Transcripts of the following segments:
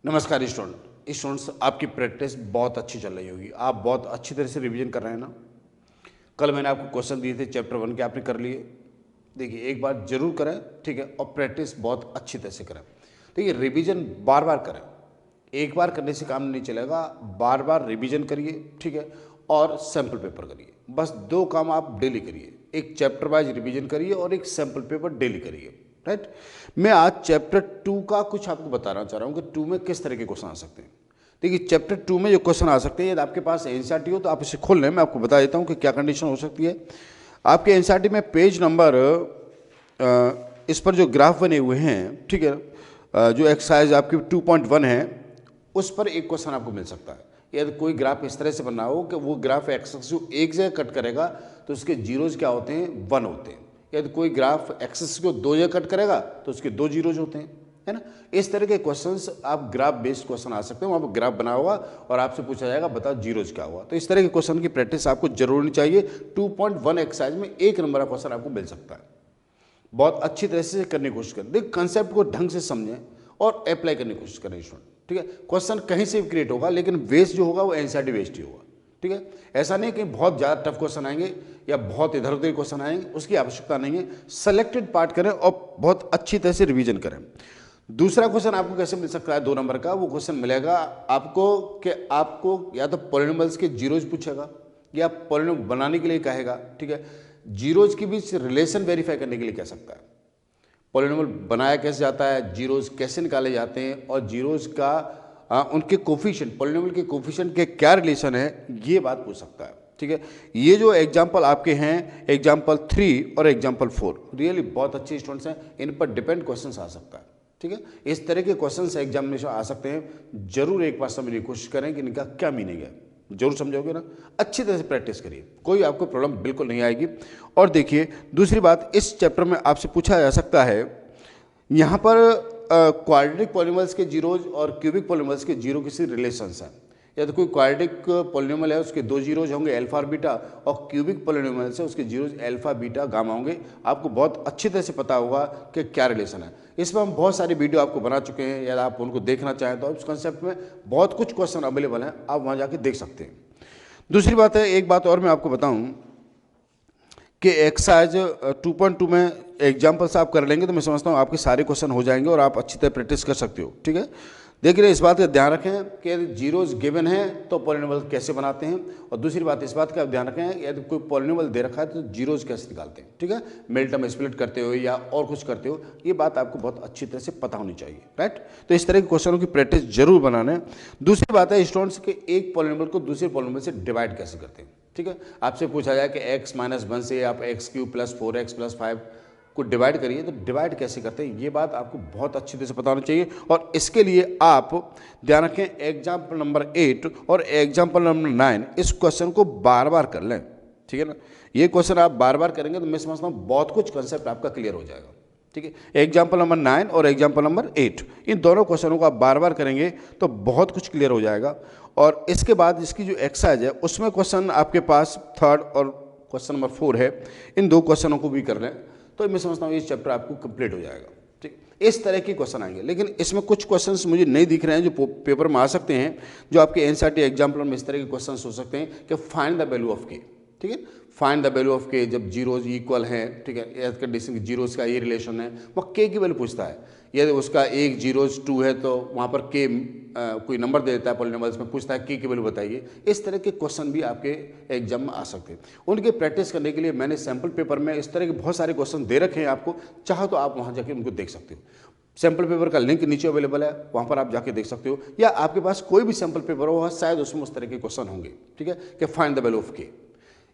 नमस्कार स्टूडेंट्स, आपकी प्रैक्टिस बहुत अच्छी चल रही होगी। आप बहुत अच्छी तरह से रिवीजन कर रहे हैं ना। कल मैंने आपको क्वेश्चन दिए थे चैप्टर 1 के, आपने कर लिए। देखिए, एक बार जरूर करें, ठीक है, और प्रैक्टिस बहुत अच्छी तरह से करें। देखिए, रिवीजन बार बार करें, एक बार करने से काम नहीं चलेगा, बार बार रिवीजन करिए, ठीक है, और सैम्पल पेपर करिए। बस दो काम आप डेली करिए, एक चैप्टर वाइज रिवीजन करिए और एक सैम्पल पेपर डेली करिए। राइट। मैं आज चैप्टर 2 का कुछ आपको बताना चाह रहा हूँ कि 2 में किस तरह के क्वेश्चन आ सकते हैं। देखिए, चैप्टर 2 में जो क्वेश्चन आ सकते हैं, यदि आपके पास एनसीईआरटी हो तो आप इसे खोल लें। मैं आपको बता देता हूँ कि क्या कंडीशन हो सकती है। आपके एनसीईआरटी में पेज नंबर इस पर जो ग्राफ बने हुए हैं, ठीक है, जो एक्सरसाइज आपकी 2.1 है, उस पर एक क्वेश्चन आपको मिल सकता है। यदि कोई ग्राफ इस तरह से बना हो कि वो ग्राफ एक्सेस को एक जगह कट करेगा तो उसके जीरोज क्या होते हैं, 1 होते हैं। यदि कोई ग्राफ एक्सेस को दो जगह कट करेगा तो उसके 2 जीरोज होते हैं, है ना। इस तरह के क्वेश्चंस आप ग्राफ बेस्ड क्वेश्चन आ सकते हैं। वहाँ पर ग्राफ बना होगा और आपसे पूछा जाएगा बताओ जीरोज क्या हुआ। तो इस तरह के क्वेश्चन की प्रैक्टिस आपको जरूर होनी चाहिए। 2.1 एक्सरसाइज में एक नंबर का क्वेश्चन आपको मिल सकता है। बहुत अच्छी तरह से करने की कोशिश करें। देखिए, कंसेप्ट को ढंग से समझें और अप्लाई करने की कोशिश करें स्टूडेंट, ठीक है। क्वेश्चन कहीं से भी क्रिएट होगा, लेकिन बेस जो होगा वो एनसीईआरटी बेस्ड ही होगा, ठीक है। ऐसा नहीं कि बहुत ज़्यादा टफ क्वेश्चन आएंगे या बहुत इधर उधर क्वेश्चन आएंगे, उसकी आवश्यकता नहीं है। सेलेक्टेड पार्ट करें और बहुत अच्छी तरह से रिवीजन करें। दूसरा क्वेश्चन आपको कैसे मिल सकता है 2 नंबर का? वो क्वेश्चन मिलेगा आपको कि आपको या तो पॉलिनोमियल्स के जीरोज पूछेगा या पॉलिनोमियल बनाने के लिए कहेगा, ठीक है। जीरोज के बीच रिलेशन वेरीफाई करने के लिए कह सकता है। पॉलिनोमियल बनाया कैसे जाता है, जीरोज कैसे निकाले जाते हैं और जीरोज का उनके कोफिशिएंट, पॉलिनोमियल के कोफिशिएंट के क्या रिलेशन है, ये बात पूछ सकता है, ठीक है। ये जो एग्जाम्पल आपके हैं, एग्जाम्पल 3 और एग्जाम्पल 4, रियली बहुत अच्छे स्टूडेंट्स हैं। इन पर डिपेंड क्वेश्चन आ सकता है, ठीक है। इस तरह के क्वेश्चन एग्जामिनेशन आ सकते हैं। जरूर एक बार समझने की कोशिश करें कि इनका क्या मीनिंग है। जरूर समझोगे ना, अच्छी तरह से प्रैक्टिस करिए, कोई आपको प्रॉब्लम बिल्कुल नहीं आएगी। और देखिए, दूसरी बात, इस चैप्टर में आपसे पूछा जा सकता है यहाँ पर क्वाड्रेटिक पॉलिनोमियल्स के जीरोज और क्यूबिक पॉलिनोमियल्स के जीरो किसी रिलेशंस हैं। या तो कोई क्वाड्रेटिक पॉलिनोमियल है, उसके 2 जीरोज होंगे अल्फा और बीटा, और क्यूबिक पॉलिनोमियल्स है, उसके जीरोज अल्फा बीटा गामा होंगे। आपको बहुत अच्छी तरह से पता होगा कि क्या रिलेशन है। इसमें हम बहुत सारी वीडियो आपको बना चुके हैं, या आप उनको देखना चाहें तो इस कंसेप्ट में बहुत कुछ क्वेश्चन अवेलेबल हैं, आप वहाँ जाके देख सकते हैं। दूसरी बात है, एक बात और मैं आपको बताऊँ कि एक्सरसाइज 2.2 में एग्जाम्पल्स आप कर लेंगे तो मैं समझता हूँ आपके सारे क्वेश्चन हो जाएंगे और आप अच्छी तरह प्रैक्टिस कर सकते हो, ठीक है। देखिए, इस बात का ध्यान रखें कि यदि जीरोज गिवन है तो पॉलिनोमियल कैसे बनाते हैं, और दूसरी बात इस बात का ध्यान रखें यदि कोई पॉलिनोमियल दे रखा है तो जीरोज कैसे निकालते हैं, ठीक है। मिडटर्म स्प्लिट करते हो या और कुछ करते हो, ये बात आपको बहुत अच्छी तरह से पता होनी चाहिए, राइट। तो इस तरह के क्वेश्चनों की प्रैक्टिस जरूर बनाना है। दूसरी बात है स्टूडेंट्स के एक पॉलिनोमियल को दूसरे पॉलिनोमियल से डिवाइड कैसे करते हैं, ठीक है। आपसे पूछा जाए कि x-1 से आप x³ + 4x + 5 को डिवाइड करिए, तो डिवाइड कैसे करते हैं, ये बात आपको बहुत अच्छी तरह से पता होनी चाहिए। और इसके लिए आप ध्यान रखें, एग्जाम्पल नंबर 8 और एग्जाम्पल नंबर 9 इस क्वेश्चन को बार बार कर लें, ठीक है ना। ये क्वेश्चन आप बार बार करेंगे तो मैं समझता हूँ बहुत कुछ कंसेप्ट आपका क्लियर हो जाएगा, ठीक है। एग्जाम्पल नंबर 9 और एग्जाम्पल नंबर 8, इन दोनों क्वेश्चनों को आप बार बार करेंगे तो बहुत कुछ क्लियर हो जाएगा। और इसके बाद इसकी जो एक्सरसाइज है उसमें क्वेश्चन आपके पास 3rd और क्वेश्चन नंबर 4 है, इन 2 क्वेश्चनों को भी कर लें तो मैं समझता हूँ ये चैप्टर आपको कंप्लीट हो जाएगा, ठीक। इस तरह के क्वेश्चन आएंगे, लेकिन इसमें कुछ क्वेश्चंस मुझे नहीं दिख रहे हैं जो पेपर में आ सकते हैं, जो आपके एनसीईआरटी एग्जाम्पल में इस तरह के क्वेश्चंस हो सकते हैं कि फाइंड द वैल्यू ऑफ के, ठीक है। फाइंड द वैल्यू ऑफ के, जब जीरोज इक्वल हैं, ठीक है, एज कंडीशन जीरोज का ये रिलेशन है, वो के की वैल्यू पूछता है। यदि उसका एक जीरोज 2 है तो वहाँ पर के कोई नंबर दे देता है पॉलिनोमियल्स में, पूछता है के की वैल्यू बताइए। इस तरह के क्वेश्चन भी आपके एग्जाम में आ सकते हैं। उनके प्रैक्टिस करने के लिए मैंने सैम्पल पेपर में इस तरह के बहुत सारे क्वेश्चन दे रखे हैं आपको, चाहो तो आप वहाँ जाके उनको देख सकते हो। सैम्पल पेपर का लिंक नीचे अवेलेबल है, वहाँ पर आप जाके देख सकते हो, या आपके पास कोई भी सैम्पल पेपर हो शायद उसमें उस तरह के क्वेश्चन होंगे, ठीक है, कि फाइंड द वैल्यू ऑफ के।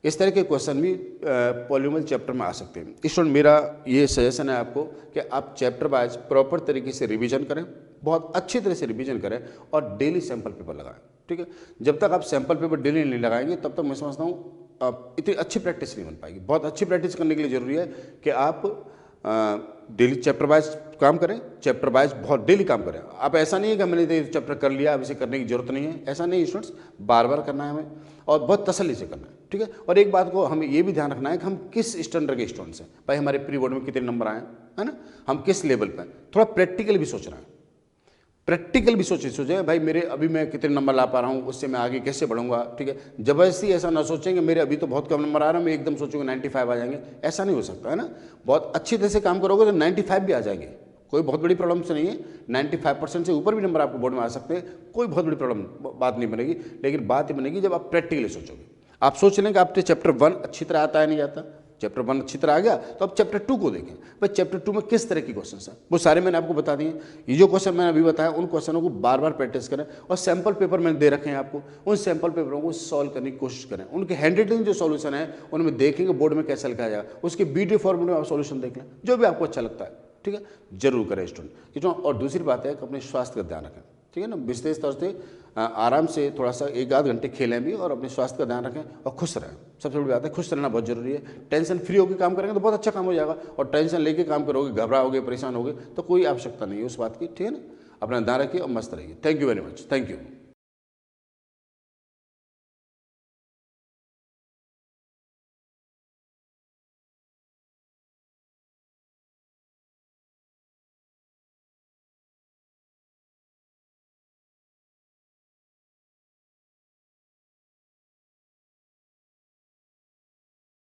इस तरह के क्वेश्चन भी पॉलिनोमियल चैप्टर में आ सकते हैं। स्टूडेंट, मेरा ये सजेशन है आपको कि आप चैप्टर वाइज प्रॉपर तरीके से रिवीजन करें, बहुत अच्छी तरह से रिवीजन करें और डेली सैम्पल पेपर लगाएं, ठीक है। जब तक आप सैम्पल पेपर डेली नहीं लगाएंगे तब तक मैं समझता हूँ इतनी अच्छी प्रैक्टिस नहीं बन पाएगी। बहुत अच्छी प्रैक्टिस करने के लिए ज़रूरी है कि आप डेली चैप्टर वाइज काम करें, चैप्टर वाइज बहुत डेली काम करें। आप ऐसा नहीं है कि मैंने चैप्टर कर लिया अब इसे करने की जरूरत नहीं है, ऐसा नहीं स्टूडेंट्स, बार बार करना है हमें और बहुत तसल्ली से करना है, ठीक है। और एक बात को हमें ये भी ध्यान रखना है कि हम किस स्टैंडर्ड के स्टूडेंट्स हैं, भाई हमारे प्री बोर्ड में कितने नंबर आए, है ना, हम किस लेवल पर हैं, थोड़ा प्रैक्टिकल भी सोचना है। प्रैक्टिकल भी सोचें भाई मेरे अभी मैं कितने नंबर ला पा रहा हूँ, उससे मैं आगे कैसे बढ़ूंगा, ठीक है। जबरदस्ती ऐसा ना सोचें कि मेरे अभी तो बहुत कम नंबर आ रहा है, मैं एकदम सोचूंगा 95 आ जाएंगे, ऐसा नहीं हो सकता है ना। बहुत अच्छी तरह से काम करोगे तो 95 भी आ जाएंगे, कोई बहुत बड़ी प्रॉब्लम से नहीं है। 95% से ऊपर भी नंबर आपको बोर्ड में आ सकते हैं, कोई बहुत बड़ी प्रॉब्लम बात नहीं बनेगी। लेकिन बात ये बनेगी जब आप प्रैक्टिकली सोचोगे। आप सोच लें कि आपने चैप्टर 1 अच्छी तरह आता है नहीं आता, चैप्टर 1 अच्छी तरह आ गया तो अब चैप्टर 2 को देखें। भाई चैप्टर 2 में किस तरह की क्वेश्चन है, वो सारे मैंने आपको बता दिए। ये जो क्वेश्चन मैंने अभी बताया उन क्वेश्चनों को बार बार प्रैक्टिस करें, और सैम्पल पेपर मैंने दे रखे हैं आपको, उन सैम्पल पेपरों को सॉल्व करने की कोशिश करें। उनके हैंड रिटन जो सॉल्यूशन है उनमें देखेंगे बोर्ड में कैसे लिखा जाएगा, उसके वीडियो फॉर्मेट में आप सॉल्यूशन देख लें, जो भी आपको अच्छा लगता है, ठीक है। जरूर करें स्टूडेंट। और दूसरी बात है कि अपने स्वास्थ्य का ध्यान रखें, ठीक है ना। विशेष तौर से आराम से थोड़ा सा 1 आध घंटे खेलें भी, और अपने स्वास्थ्य का ध्यान रखें और खुश रहें। सबसे बड़ी बात है खुश रहना बहुत जरूरी है। टेंशन फ्री होकर काम करेंगे तो बहुत अच्छा काम हो जाएगा, और टेंशन लेके काम करोगे, घबराओगे, परेशान होगे तो कोई आवश्यकता नहीं है उस बात की, ठीक है ना। अपना ध्यान रखिए और मस्त रहिए। Thank you very much, thank you.